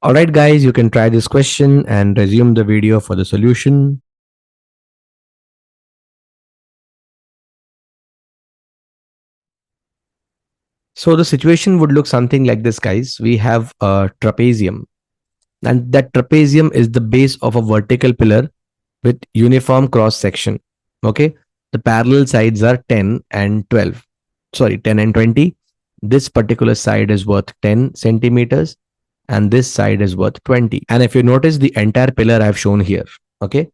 Alright guys, you can try this question and resume the video for the solution. So the situation would look something like this guys. We have a trapezium, and that trapezium is the base of a vertical pillar with uniform cross section. Okay, the parallel sides are 10 and 12. Sorry, 10 and 20. This particular side is worth 10 centimeters and this side is worth 20. And if you notice the entire pillar I've shown here. Okay,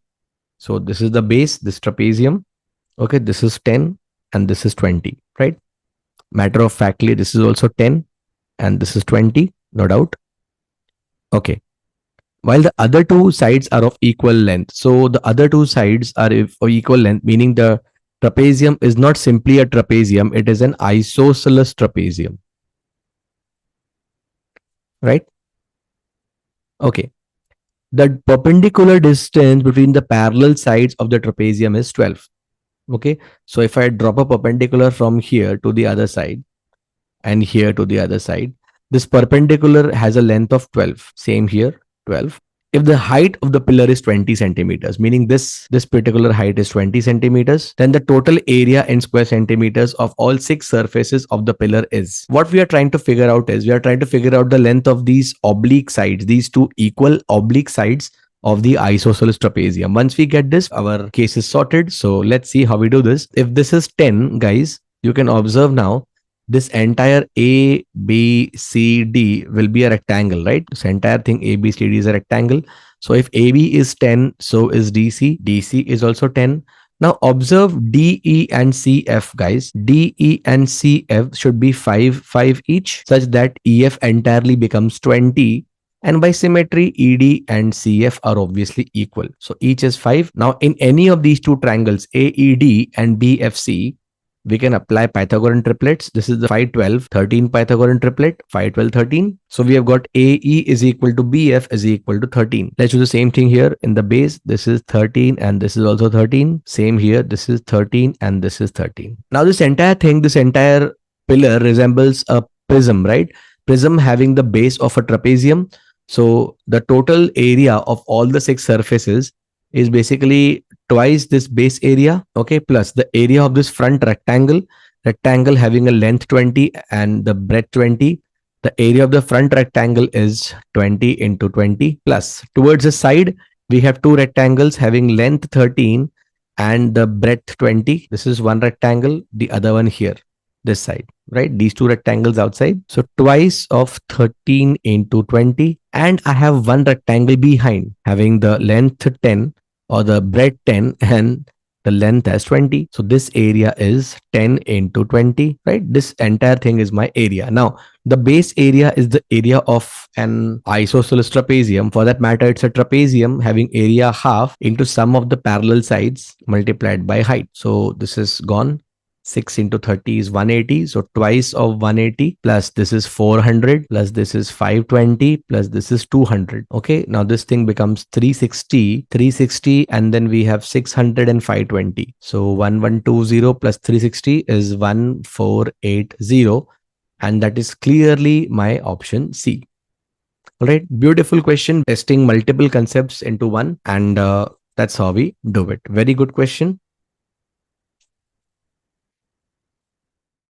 so this is the base, this trapezium. Okay, this is 10 and this is 20, right? Matter of factly, this is also 10 and this is 20, no doubt. Okay, while the other two sides are of equal length. So the other two sides are of equal length, meaning the trapezium is not simply a trapezium, it is an isosceles trapezium, right? Okay. The perpendicular distance between the parallel sides of the trapezium is 12. Okay. So if I drop a perpendicular from here to the other side and here to the other side, this perpendicular has a length of 12. Same here, 12. If the height of the pillar is 20 centimeters, meaning this particular height is 20 centimeters, then the total area in square centimeters of all six surfaces of the pillar is. What we are trying to figure out is, we are trying to figure out the length of these oblique sides, these two equal oblique sides of the isosceles trapezium. Once we get this, our case is sorted. So let's see how we do this. If this is 10, guys, you can observe now this entire A, B, C, D will be a rectangle, right? This entire thing A, B, C, D is a rectangle. So if AB is 10, so is DC. DC is also 10. Now observe D, E, and CF, guys. D, E, and CF should be 5, 5 each, such that EF entirely becomes 20. And by symmetry, ED and CF are obviously equal. So each is 5. Now in any of these two triangles, AED and BFC, we can apply Pythagorean triplets. This is the 5, 12, 13 Pythagorean triplet, 5, 12, 13. So we have got AE is equal to BF is equal to 13. Let's do the same thing here in the base. This is 13 and this is also 13. Same here. This is 13 and this is 13. Now this entire thing, this entire pillar resembles a prism, right? Prism having the base of a trapezium. So the total area of all the six surfaces is basically twice this base area, okay, plus the area of this front rectangle having a length 20 and the breadth 20. The area of the front rectangle is 20 into 20, plus towards the side we have two rectangles having length 13 and the breadth 20. This is one rectangle, the other one here, this side, right? These two rectangles outside. So twice of 13 into 20. And I have one rectangle behind having the length 10 or the breadth 10 and the length as 20. So this area is 10 into 20, right? This entire thing is my area. Now, the base area is the area of an isosceles trapezium. For that matter, it's a trapezium having area half into sum of the parallel sides multiplied by height. So this is gone. 6 into 30 is 180. So twice of 180 plus this is 400 plus this is 520 plus this is 200. Okay. Now this thing becomes 360 and then we have 600 and 520. So 1120 plus 360 is 1480. And that is clearly my option C. All right. Beautiful question, testing multiple concepts into one. And that's how we do it. Very good question.